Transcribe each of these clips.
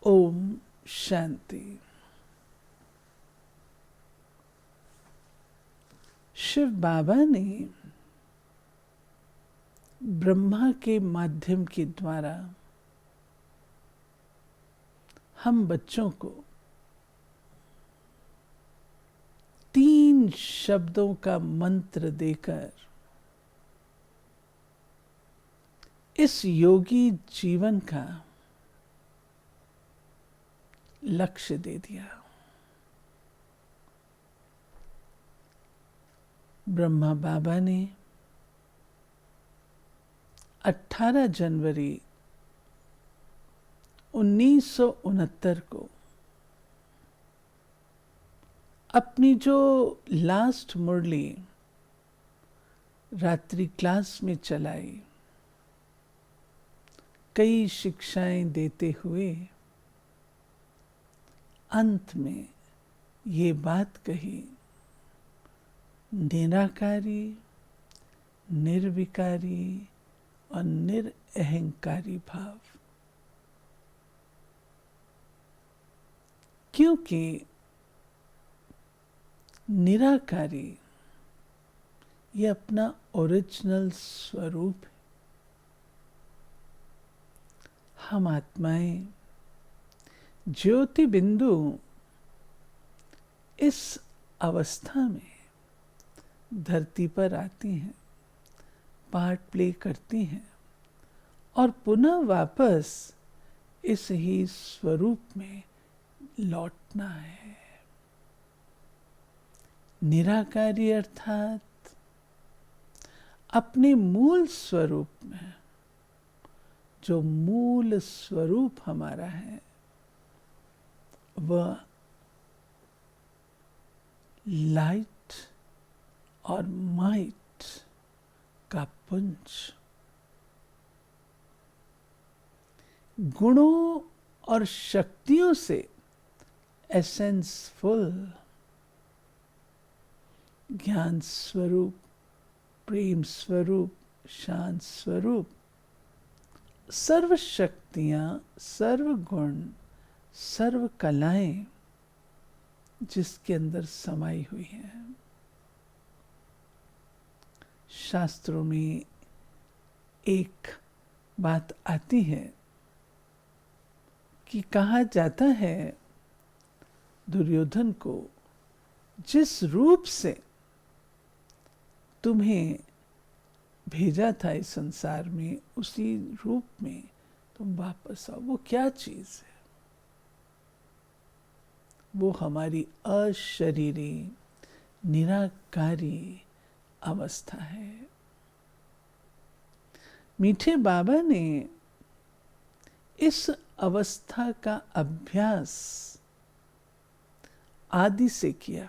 ओम शांति। शिव बाबा ने ब्रह्मा के माध्यम के द्वारा हम बच्चों को 3 शब्दों का मंत्र देकर इस योगी जीवन का लक्ष्य दे दिया। ब्रह्मा बाबा ने 18 जनवरी 1969 को अपनी जो लास्ट मुरली रात्रि क्लास में चलाई, कई शिक्षाएं देते हुए अंत में ये बात कही, निराकारी, निर्विकारी और निरअहंकारी भाव। क्योंकि निराकारी ये अपना ओरिजिनल स्वरूप है। हम आत्माएं ज्योति बिंदु इस अवस्था में धरती पर आती हैं, पार्ट प्ले करती हैं और पुनः वापस इस ही स्वरूप में लौटना है। निराकारी अर्थात अपने मूल स्वरूप में, जो मूल स्वरूप हमारा है वह लाइट और माइट का पुंज, गुणों और शक्तियों से एसेंसफुल, ज्ञान स्वरूप, प्रेम स्वरूप, शांत स्वरूप, सर्व शक्तियां, सर्व गुण, सर्व कलाएं जिसके अंदर समाई हुई हैं। शास्त्रों में एक बात आती है कि कहा जाता है दुर्योधन को, जिस रूप से तुम्हें भेजा था इस संसार में, उसी रूप में तुम वापस आओ। वो क्या चीज है? वो हमारी अशरीरी निराकारी अवस्था है। मीठे बाबा ने इस अवस्था का अभ्यास आदि से किया।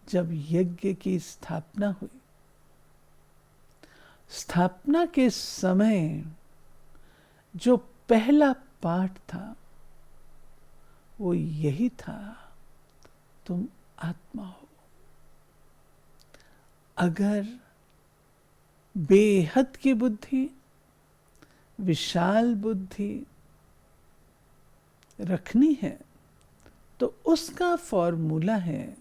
जब यज्ञ की स्थापना हुई, स्थापना के समय जो पहला पाठ था वो यही था, तुम आत्मा हो। अगर बेहद की बुद्धि, विशाल बुद्धि रखनी है तो उसका फॉर्मूला है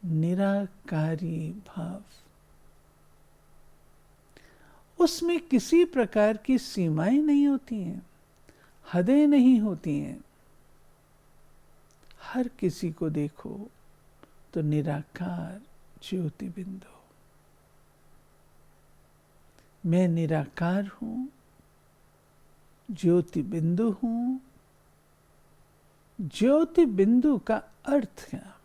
निराकारी भाव। उसमें किसी प्रकार की सीमाएं नहीं होती हैं, हदें नहीं होती हैं। हर किसी को देखो तो निराकार ज्योति बिंदु। मैं निराकार हूं, ज्योति बिंदु हूं। ज्योति बिंदु का अर्थ क्या?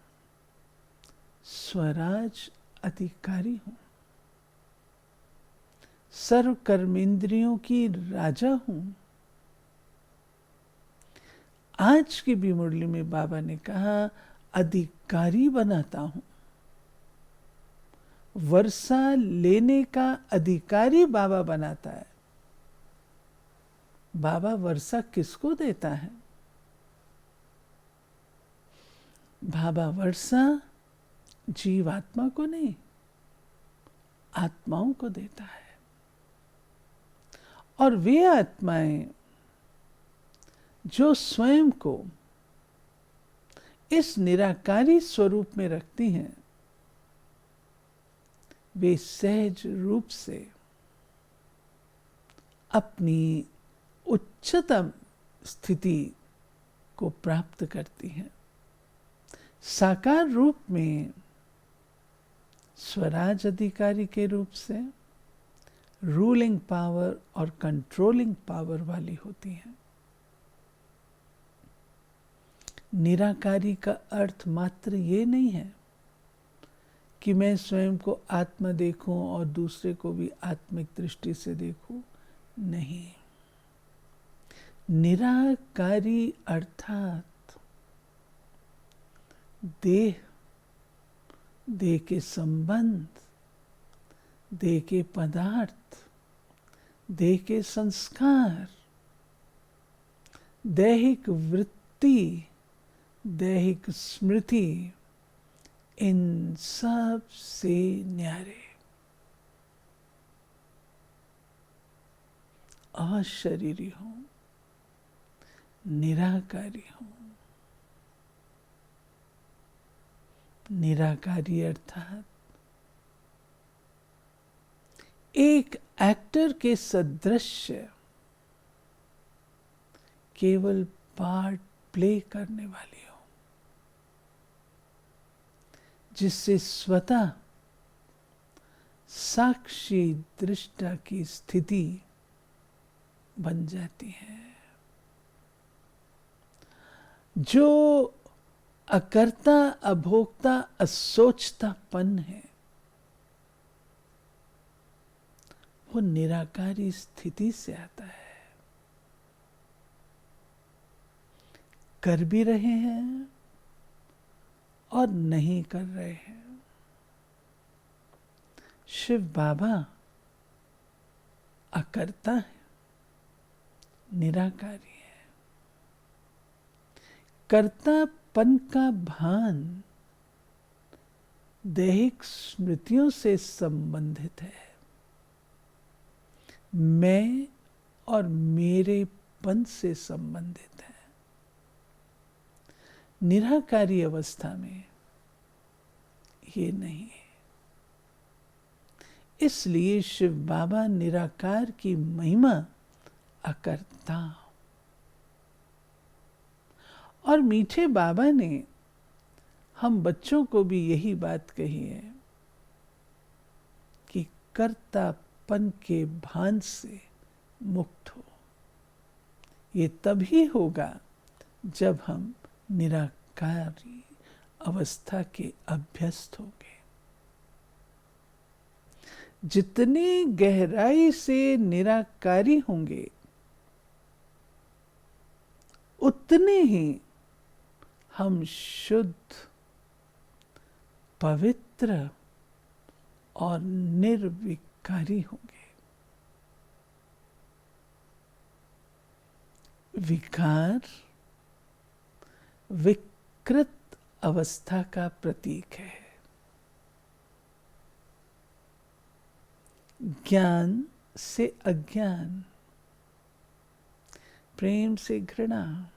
स्वराज अधिकारी हूं, सर्व कर्मेंद्रियों की राजा हूं। आज की भी मुरली में बाबा ने कहा, अधिकारी बनाता हूं। वर्षा लेने का अधिकारी बाबा बनाता है। बाबा वर्षा किसको देता है? बाबा वर्षा जीवात्मा को नहीं, आत्माओं को देता है। और वे आत्माएं जो स्वयं को इस निराकारी स्वरूप में रखती हैं, वे सहज रूप से अपनी उच्चतम स्थिति को प्राप्त करती हैं। साकार रूप में स्वराज अधिकारी के रूप से रूलिंग पावर और कंट्रोलिंग पावर वाली होती हैं। निराकारी का अर्थ मात्र ये नहीं है कि मैं स्वयं को आत्मा देखूं और दूसरे को भी आत्मिक दृष्टि से देखूं। नहीं, निराकारी अर्थात देह, देह के संबंध, देह के पदार्थ, देह के संस्कार, दैहिक वृत्ति, दैहिक स्मृति, इन सब से न्यारे, अशरीरी हूं, निराकारी हूं। निराकारी अर्थात एक एक्टर के सदृश्य केवल पार्ट प्ले करने वाली हो, जिससे स्वतः साक्षी दृष्टा की स्थिति बन जाती है। जो अकर्ता, अभोक्ता, असोचतापन है, वो निराकारी स्थिति से आता है। कर भी रहे हैं और नहीं कर रहे हैं। शिव बाबा अकर्ता है, निराकारी है। कर्तापन का भान दैहिक स्मृतियों से संबंधित है। मैं और मेरेपन से संबंधित है। निराकारी अवस्था में ये नहीं है। इसलिए शिव बाबा निराकार की महिमा अकर्ता। और मीठे बाबा ने हम बच्चों को भी यही बात कही है कि कर्तापन के भान से मुक्त हो। ये तभी होगा जब हम निराकारी अवस्था के अभ्यस्त होंगे। जितनी गहराई से निराकारी होंगे, उतने ही हम शुद्ध, पवित्र और निर्विकारी होंगे। विकार विकृत अवस्था का प्रतीक है। ज्ञान से अज्ञान, प्रेम से घृणा,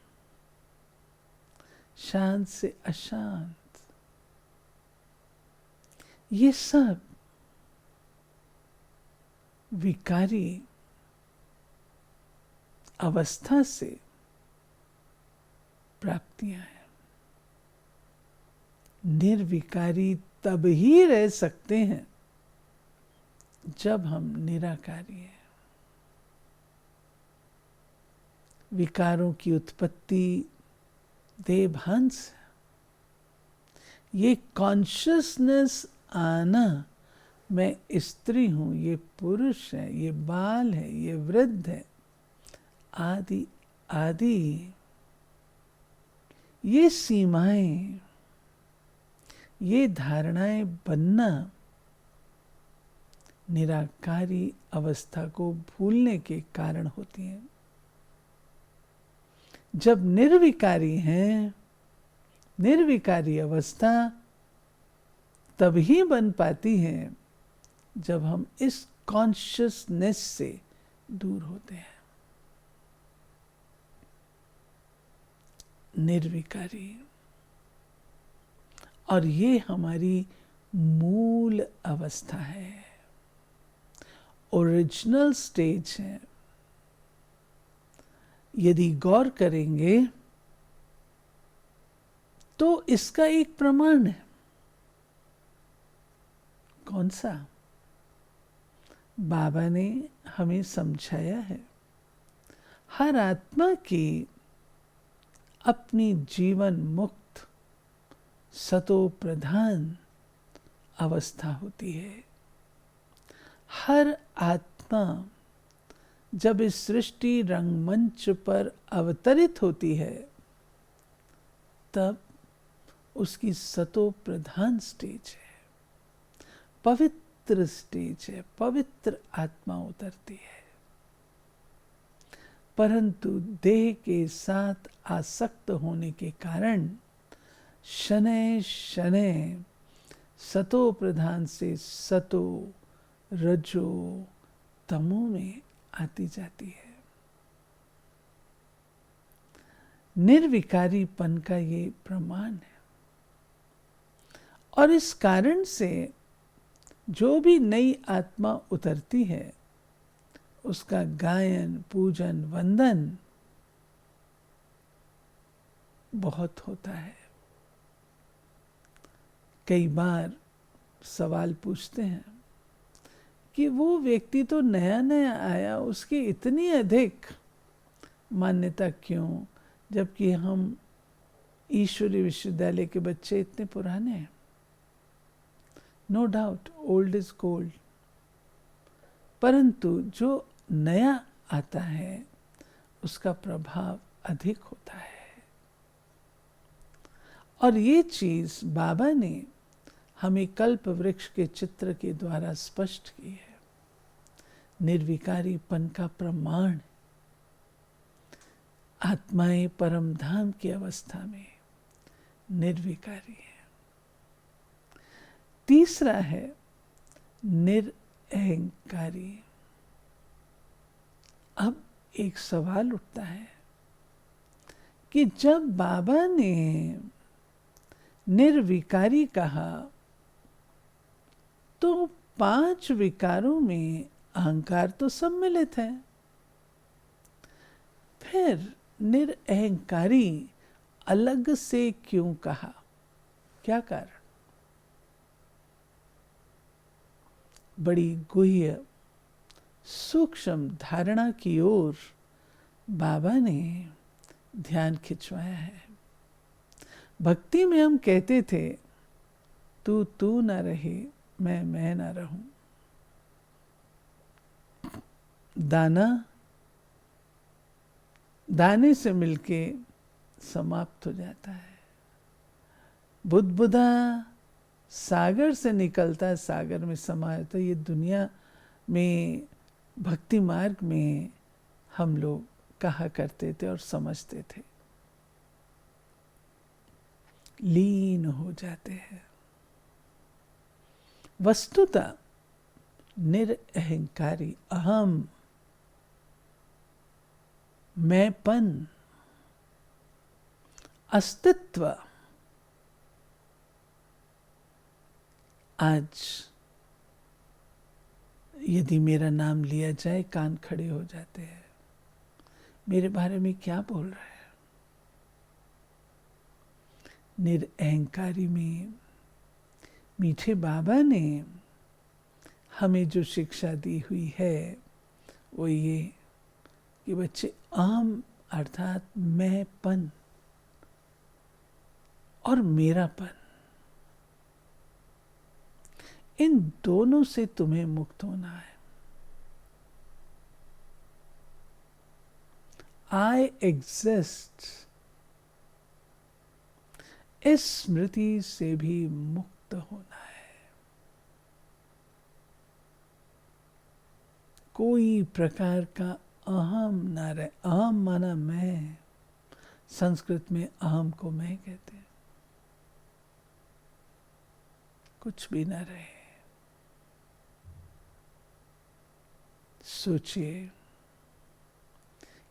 शांत से अशांत, ये सब विकारी अवस्था से प्राप्तियां हैं। निर्विकारी तब ही रह सकते हैं जब हम निराकारी हैं। विकारों की उत्पत्ति देहभान से, ये कॉन्शियसनेस आना, मैं स्त्री हूं, ये पुरुष है, ये बाल है, ये वृद्ध है, आदि आदि, ये सीमाएं, ये धारणाएं बनना निराकारी अवस्था को भूलने के कारण होती हैं। जब निर्विकारी हैं, निर्विकारी अवस्था तभी बन पाती है जब हम इस कॉन्शियसनेस से दूर होते हैं। निर्विकारी। और ये हमारी मूल अवस्था है, ओरिजिनल स्टेज है। यदि गौर करेंगे तो इसका एक प्रमाण है। कौन सा? बाबा ने हमें समझाया है, हर आत्मा की अपनी जीवन मुक्त सतो प्रधान अवस्था होती है। हर आत्मा जब इस सृष्टि रंगमंच पर अवतरित होती है तब उसकी सतो प्रधान स्टेज है, पवित्र स्टेज है, पवित्र आत्मा उतरती है। परंतु देह के साथ आसक्त होने के कारण शनैः शनैः सतो प्रधान से सतो रजो तमो में आती जाती है। निर्विकारीपन का ये प्रमाण है। और इस कारण से जो भी नई आत्मा उतरती है उसका गायन, पूजन, वंदन बहुत होता है। कई बार सवाल पूछते हैं कि वो व्यक्ति तो नया नया आया, उसकी इतनी अधिक मान्यता क्यों, जबकि हम ईश्वरीय विश्वविद्यालय के बच्चे इतने पुराने हैं। No doubt, old is gold. परंतु जो नया आता है उसका प्रभाव अधिक होता है। और ये चीज बाबा ने हमें कल्प वृक्ष के चित्र के द्वारा स्पष्ट की है। निर्विकारीपन का प्रमाण, आत्माएं परम धाम की अवस्था में निर्विकारी है। तीसरा है निरअहंकारी। अब एक सवाल उठता है कि जब बाबा ने निर्विकारी कहा तो 5 विकारों में अहंकार तो सम्मिलित है, फिर निरअहंकारी अलग से क्यों कहा? क्या कारण? बड़ी गुह्य सूक्ष्म धारणा की ओर बाबा ने ध्यान खिंचवाया है। भक्ति में हम कहते थे, तू तू ना रहे, मैं ना रहूं। दाना दाने से मिलके समाप्त हो जाता है। बुदबुदा सागर से निकलता है, सागर में समाया। तो ये दुनिया में भक्ति मार्ग में हम लोग कहा करते थे और समझते थे, लीन हो जाते हैं। वस्तुतः निरअहंकारी अहम, मैंपन, अस्तित्व आज यदि मेरा नाम लिया जाए कान खड़े हो जाते हैं। मेरे बारे में क्या बोल रहा है? निरअहंकारी में मीठे बाबा ने हमें जो शिक्षा दी हुई है वो ये कि बच्चे अहम अर्थात मैंपन और मेरापन, इन दोनों से तुम्हें मुक्त होना है। आई एग्जिस्ट, इस स्मृति से भी मुक्त होना है। कोई प्रकार का अहम ना रहे। अहम माना मैं, संस्कृत में अहम को मैं कहते हैं। कुछ भी ना रहे। सोचिए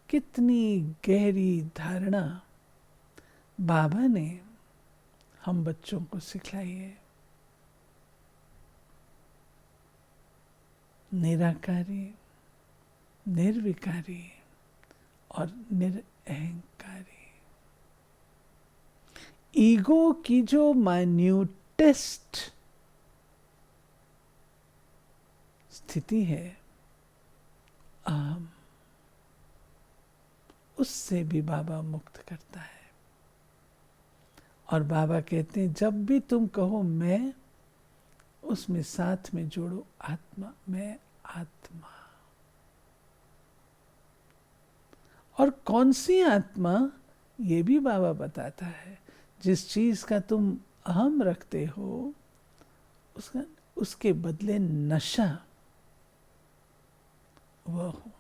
कितनी गहरी धारणा बाबा ने हम बच्चों को सिखलाई है। निराकारी, निर्विकारी और निरअहंकारी। ईगो की जो माइन्यूटेस्ट स्थिति है, अहम, उससे भी बाबा मुक्त करता है। और बाबा कहते हैं जब भी तुम कहो मैं, उसमें साथ में जोड़ो आत्मा, मैं आत्मा। और कौन सी आत्मा, ये भी बाबा बताता है। जिस चीज का तुम अहम रखते हो, उसके बदले नशा वह हो।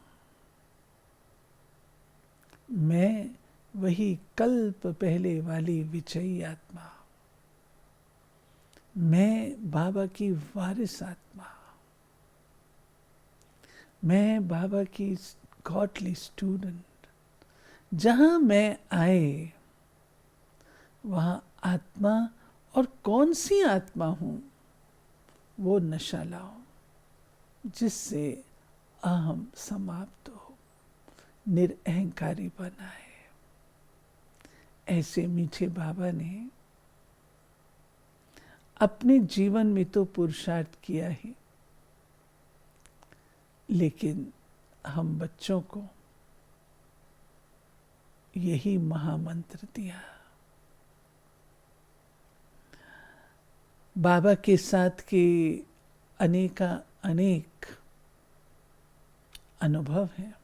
मैं वही कल्प पहले वाली विजयी आत्मा, मैं बाबा की वारिस आत्मा, मैं बाबा की गॉडली स्टूडेंट। जहां मैं आए वहां आत्मा, और कौन सी आत्मा हूं, वो नशा लाओ जिससे अहम समाप्त हो, निरअहंकारी बनाए। ऐसे मीठे बाबा ने अपने जीवन में तो पुरुषार्थ किया ही, लेकिन हम बच्चों को यही महामंत्र दिया। बाबा के साथ के अनेक अनुभव हैं,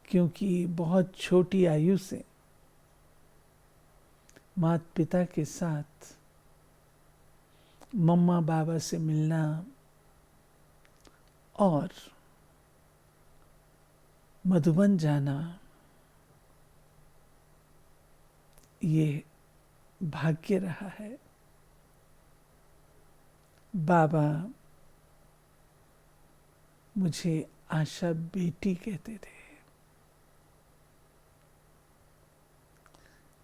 क्योंकि बहुत छोटी आयु से माता पिता के साथ मम्मा बाबा से मिलना और मधुबन जाना, ये भाग्य रहा है। बाबा मुझे आशा बेटी कहते थे।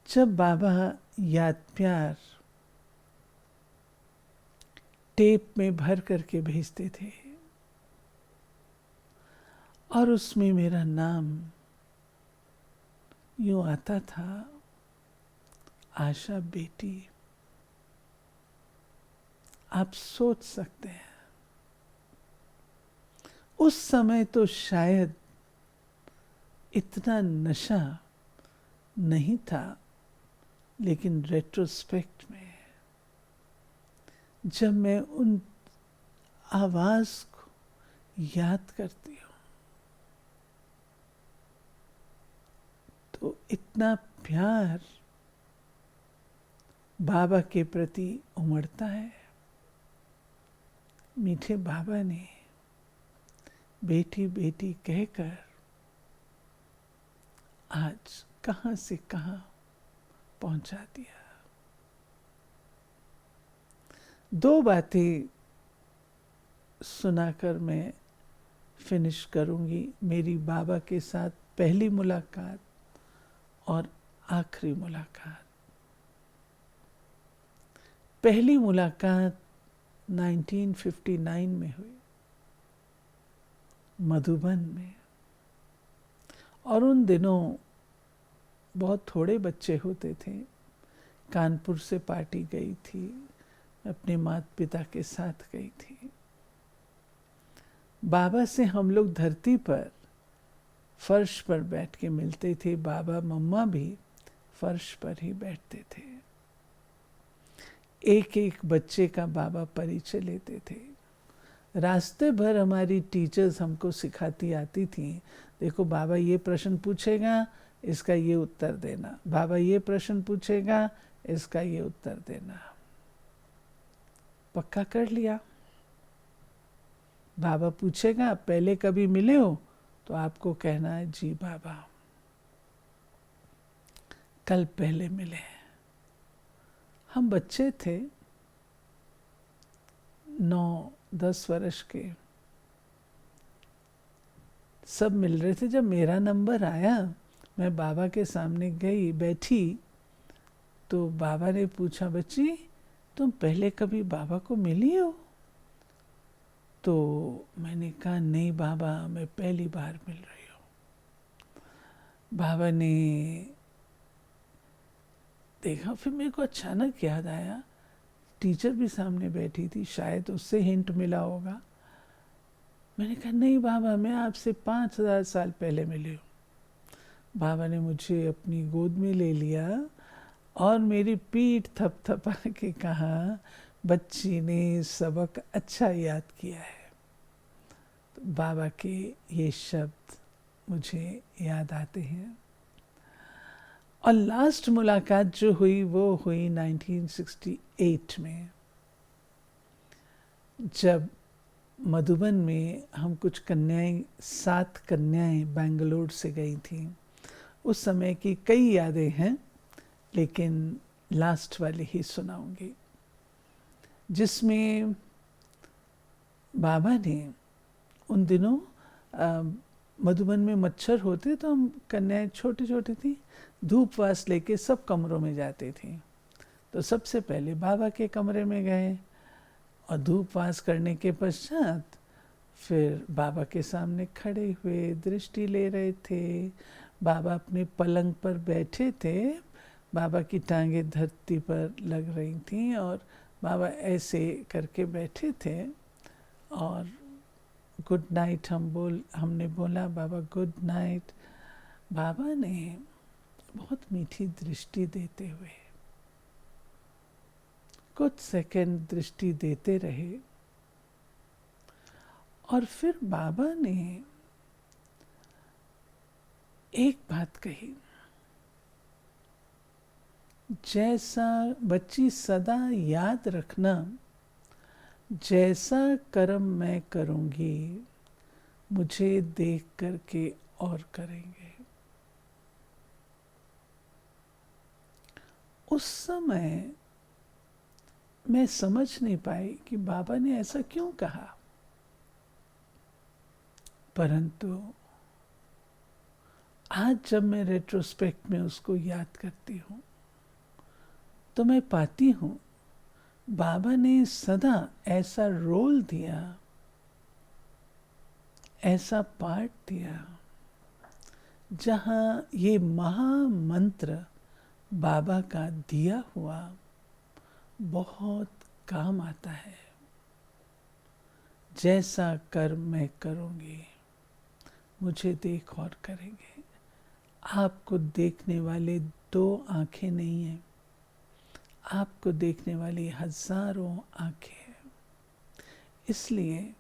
जब बाबा याद प्यार टेप में भर करके भेजते थे और उसमें मेरा नाम यूं आता था, आशा बेटी। आप सोच सकते हैं उस समय तो शायद इतना नशा नहीं था, लेकिन रेट्रोस्पेक्ट में जब मैं उन आवाज को याद करती हूं तो इतना प्यार बाबा के प्रति उमड़ता है। मीठे बाबा ने बेटी बेटी कहकर आज कहां से कहां पहुंचा दिया। दो बातें सुनाकर मैं फिनिश करूंगी। मेरी बाबा के साथ पहली मुलाकात और आखिरी मुलाकात। पहली मुलाकात 1959 में हुई मधुबन में, और उन दिनों बहुत थोड़े बच्चे होते थे। कानपुर से पार्टी गई थी, अपने माता पिता के साथ गई थी। बाबा से हम लोग धरती पर फर्श पर बैठ के मिलते थे। बाबा मम्मा भी फर्श पर ही बैठते थे। एक एक बच्चे का बाबा परिचय लेते थे। रास्ते भर हमारी टीचर्स हमको सिखाती आती थी, देखो बाबा ये प्रश्न पूछेगा, इसका ये उत्तर देना। बाबा ये प्रश्न पूछेगा, इसका ये उत्तर देना। पक्का कर लिया। बाबा पूछेगा पहले कभी मिले हो, तो आपको कहना है जी बाबा कल पहले मिले। हम बच्चे थे 9-10 वर्ष के, सब मिल रहे थे। जब मेरा नंबर आया मैं बाबा के सामने गई, बैठी, तो बाबा ने पूछा, बच्ची तुम पहले कभी बाबा को मिली हो? तो मैंने कहा, नहीं बाबा, मैं पहली बार मिल रही हूँ। बाबा ने देखा, फिर मेरे को अचानक याद आया, टीचर भी सामने बैठी थी, शायद उससे हिंट मिला होगा। मैंने कहा, नहीं बाबा, मैं आपसे 5000 साल पहले मिली हूँ। बाबा ने मुझे अपनी गोद में ले लिया और मेरी पीठ थपथपा के कहा, बच्ची ने सबक अच्छा याद किया है। तो बाबा के ये शब्द मुझे याद आते हैं। और लास्ट मुलाकात जो हुई वो हुई 1968 में, जब मधुबन में हम कुछ कन्याएं, 7 कन्याएं बेंगलोर से गई थी। उस समय की कई यादें हैं, लेकिन लास्ट वाली ही सुनाऊंगी, जिसमें बाबा ने उन दिनों मधुबन में मच्छर होते, तो हम कन्याएं छोटी छोटी थी, धूपवास लेके सब कमरों में जाती थी। तो सबसे पहले बाबा के कमरे में गए और धूपवास करने के पश्चात फिर बाबा के सामने खड़े हुए, दृष्टि ले रहे थे। बाबा अपने पलंग पर बैठे थे, बाबा की टांगें धरती पर लग रही थीं और बाबा ऐसे करके बैठे थे। और गुड नाइट हमने बोला, बाबा गुड नाइट। बाबा ने बहुत मीठी दृष्टि देते हुए कुछ सेकंड दृष्टि देते रहे और फिर बाबा ने एक बात कही, जैसा बच्ची सदा याद रखना, जैसा कर्म मैं करूंगी मुझे देख करके और करेंगे। उस समय मैं समझ नहीं पाई कि बाबा ने ऐसा क्यों कहा, परंतु आज जब मैं रेट्रोस्पेक्ट में उसको याद करती हूँ तो मैं पाती हूँ बाबा ने सदा ऐसा रोल दिया, ऐसा पार्ट दिया, जहाँ ये महामंत्र बाबा का दिया हुआ बहुत काम आता है। जैसा कर्म मैं करूँगी मुझे देख और करेंगे। आपको देखने वाले 2 आंखें नहीं हैं, आपको देखने वाली हजारों आंखें हैं। इसलिए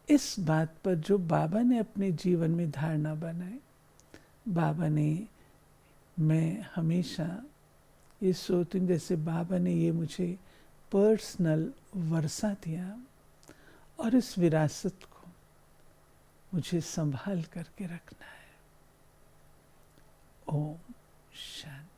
इस बात पर जो बाबा ने अपने जीवन में धारणा बनाई, बाबा ने, मैं हमेशा ये सोचती हूँ, जैसे बाबा ने ये मुझे पर्सनल वर्षा दिया और इस विरासत को मुझे संभाल करके रखना है। ओम शांति।